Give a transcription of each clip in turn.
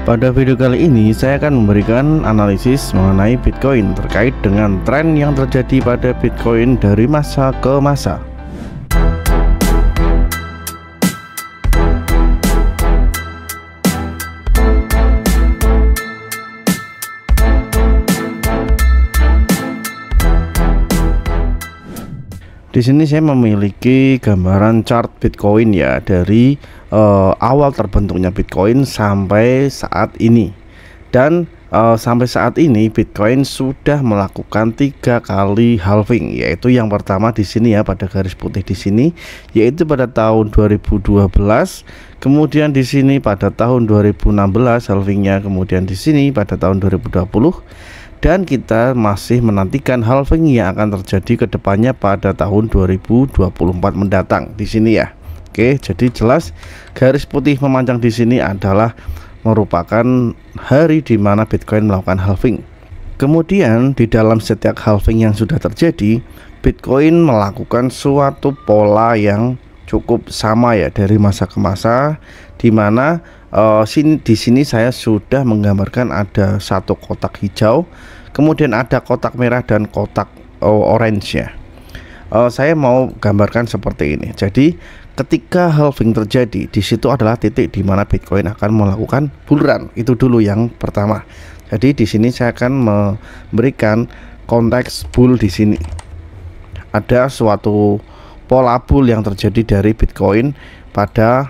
Pada video kali ini saya akan memberikan analisis mengenai Bitcoin terkait dengan tren yang terjadi pada Bitcoin dari masa ke masa. Di sini saya memiliki gambaran chart Bitcoin ya, dari awal terbentuknya Bitcoin sampai saat ini. Dan sampai saat ini Bitcoin sudah melakukan 3 kali halving, yaitu yang pertama di sini ya, pada garis putih di sini, yaitu pada tahun 2012. Kemudian di sini pada tahun 2016 halvingnya, kemudian di sini pada tahun 2020. Dan kita masih menantikan halving yang akan terjadi ke depannya pada tahun 2024 mendatang di sini ya. Oke, jadi jelas garis putih memanjang di sini adalah merupakan hari di mana Bitcoin melakukan halving. Kemudian di dalam setiap halving yang sudah terjadi, Bitcoin melakukan suatu pola yang cukup sama ya dari masa ke masa, di mana di sini saya sudah menggambarkan ada satu kotak hijau, kemudian ada kotak merah dan kotak orange ya. Saya mau gambarkan seperti ini. Jadi ketika halving terjadi, di situ adalah titik di mana Bitcoin akan melakukan bull run. Itu dulu yang pertama. Jadi di sini saya akan memberikan konteks bull di sini. Ada suatu pola bull yang terjadi dari Bitcoin pada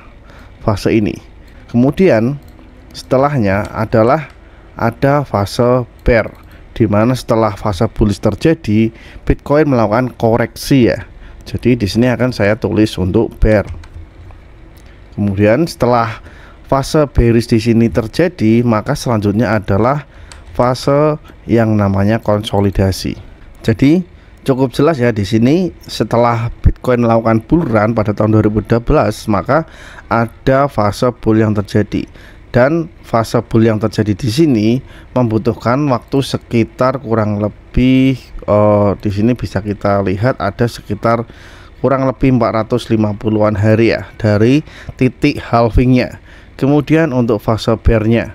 fase ini. Kemudian setelahnya adalah ada fase bear, di mana setelah fase bullish terjadi, Bitcoin melakukan koreksi ya. Jadi di sini akan saya tulis untuk bear. Kemudian setelah fase bearish di sini terjadi, maka selanjutnya adalah fase yang namanya konsolidasi. Jadi cukup jelas ya di sini, setelah Bitcoin melakukan bull run pada tahun 2012, maka ada fase bull yang terjadi. Dan fase bull yang terjadi di sini membutuhkan waktu sekitar kurang lebih di sini bisa kita lihat ada sekitar kurang lebih 450-an hari ya dari titik halvingnya. Kemudian untuk fase bearnya,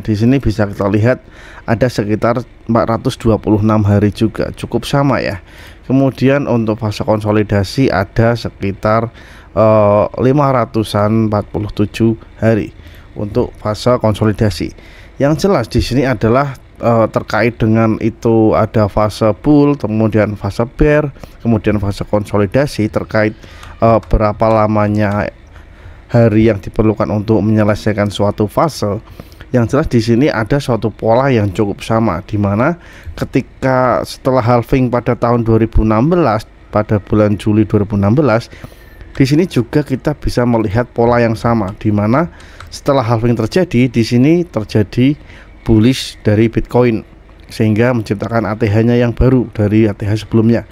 di sini bisa kita lihat ada sekitar 426 hari juga, cukup sama ya. Kemudian untuk fase konsolidasi ada sekitar 547 hari untuk fase konsolidasi. Yang jelas di sini adalah terkait dengan itu ada fase bull, kemudian fase bear, kemudian fase konsolidasi, terkait berapa lamanya hari yang diperlukan untuk menyelesaikan suatu fase. Yang jelas di sini ada suatu pola yang cukup sama, di mana ketika setelah halving pada tahun 2016, pada bulan Juli 2016, di sini juga kita bisa melihat pola yang sama, di mana setelah halving terjadi, di sini terjadi bullish dari Bitcoin sehingga menciptakan ATH-nya yang baru dari ATH sebelumnya.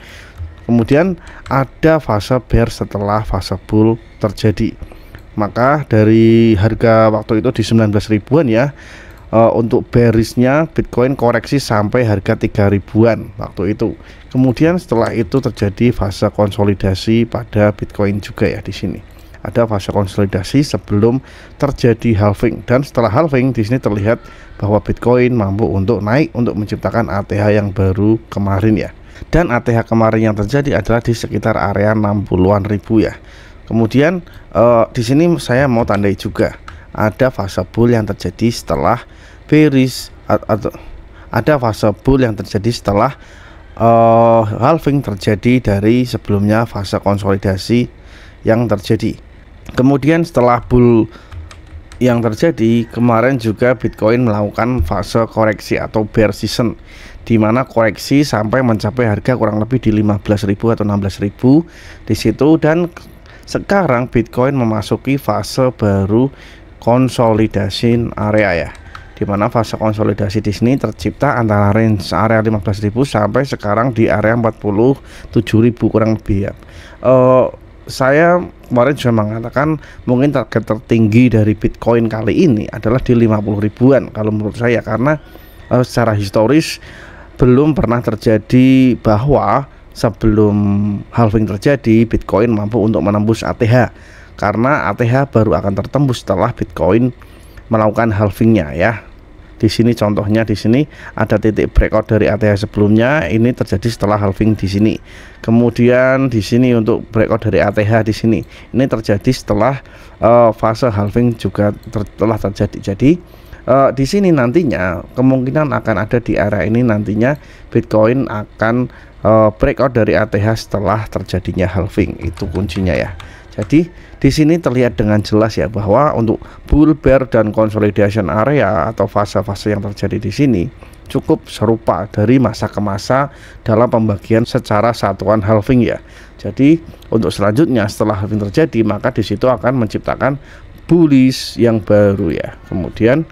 Kemudian ada fase bear setelah fase bull terjadi. Maka dari harga waktu itu di 19 ribuan ya, untuk bearishnya Bitcoin koreksi sampai harga 3 ribuan waktu itu. Kemudian setelah itu terjadi fase konsolidasi pada Bitcoin juga ya. Di sini ada fase konsolidasi sebelum terjadi halving, dan setelah halving di sini terlihat bahwa Bitcoin mampu untuk naik untuk menciptakan ATH yang baru kemarin ya. Dan ATH kemarin yang terjadi adalah di sekitar area 60-an ribu ya. Kemudian di sini saya mau tandai juga ada fase bull yang terjadi setelah bearish, atau ada fase bull yang terjadi setelah halving terjadi dari sebelumnya fase konsolidasi yang terjadi. Kemudian setelah bull yang terjadi kemarin juga Bitcoin melakukan fase koreksi atau bear season, di mana koreksi sampai mencapai harga kurang lebih di 15.000 atau 16.000 di situ. Dan sekarang Bitcoin memasuki fase baru konsolidasi area ya, di mana fase konsolidasi di sini tercipta antara range area 15.000 sampai sekarang di area 47.000 kurang lebih ya. Saya kemarin sudah mengatakan mungkin target tertinggi dari Bitcoin kali ini adalah di 50 ribuan kalau menurut saya, karena secara historis belum pernah terjadi bahwa sebelum halving terjadi Bitcoin mampu untuk menembus ATH, karena ATH baru akan tertembus setelah Bitcoin melakukan halvingnya ya. Di sini contohnya, di sini ada titik breakout dari ATH sebelumnya, ini terjadi setelah halving di sini. Kemudian di sini untuk breakout dari ATH di sini, ini terjadi setelah fase halving juga telah terjadi. Jadi di sini nantinya kemungkinan akan ada di area ini, nantinya Bitcoin akan breakout dari ATH setelah terjadinya halving. Itu kuncinya ya. Jadi di sini terlihat dengan jelas ya bahwa untuk bull, bear, dan consolidation area atau fase-fase yang terjadi di sini cukup serupa dari masa ke masa dalam pembagian secara satuan halving ya. Jadi untuk selanjutnya setelah halving terjadi, maka di situ akan menciptakan bullish yang baru ya. Kemudian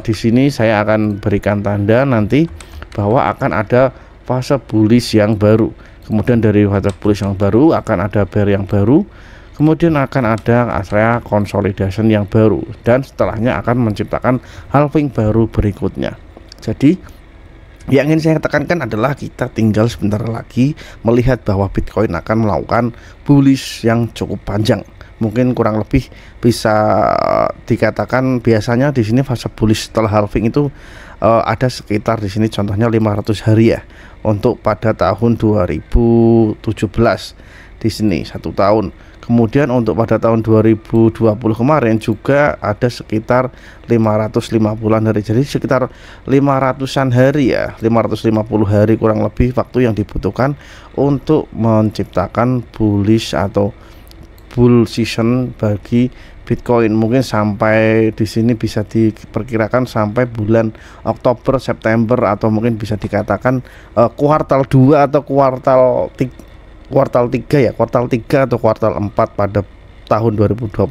di sini saya akan berikan tanda nanti bahwa akan ada fase bullish yang baru. Kemudian dari fase bullish yang baru akan ada bear yang baru. Kemudian akan ada area consolidation yang baru, dan setelahnya akan menciptakan halving baru berikutnya. Jadi yang ingin saya tekankan adalah kita tinggal sebentar lagi melihat bahwa Bitcoin akan melakukan bullish yang cukup panjang. Mungkin kurang lebih bisa dikatakan biasanya di sini fase bullish setelah halving itu ada sekitar di sini contohnya 500 hari ya, untuk pada tahun 2017 di sini 1 tahun. Kemudian untuk pada tahun 2020 kemarin juga ada sekitar 550-an hari. Jadi sekitar 500-an hari ya, 550 hari kurang lebih waktu yang dibutuhkan untuk menciptakan bullish atau bull season bagi Bitcoin. Mungkin sampai di sini bisa diperkirakan sampai bulan Oktober, September, atau mungkin bisa dikatakan kuartal 2 atau kuartal 3 ya, kuartal 3 atau kuartal 4 pada tahun 2025.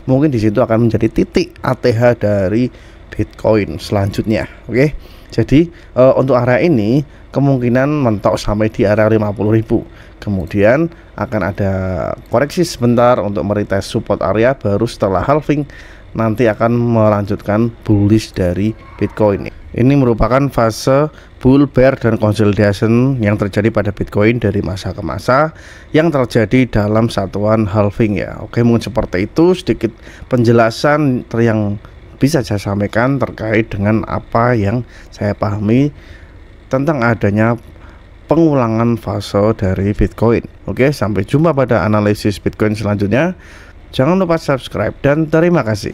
Mungkin di situ akan menjadi titik ATH dari Bitcoin selanjutnya. Oke. Jadi untuk area ini kemungkinan mentok sampai di area 50.000. Kemudian akan ada koreksi sebentar untuk meretest support area, baru setelah halving nanti akan melanjutkan bullish dari Bitcoin. Ini merupakan fase bull, bear, dan consolidation yang terjadi pada Bitcoin dari masa ke masa yang terjadi dalam satuan halving ya. Oke, mungkin seperti itu sedikit penjelasan yang bisa saya sampaikan terkait dengan apa yang saya pahami tentang adanya pengulangan fase dari Bitcoin. Oke, sampai jumpa pada analisis Bitcoin selanjutnya. Jangan lupa subscribe dan terima kasih.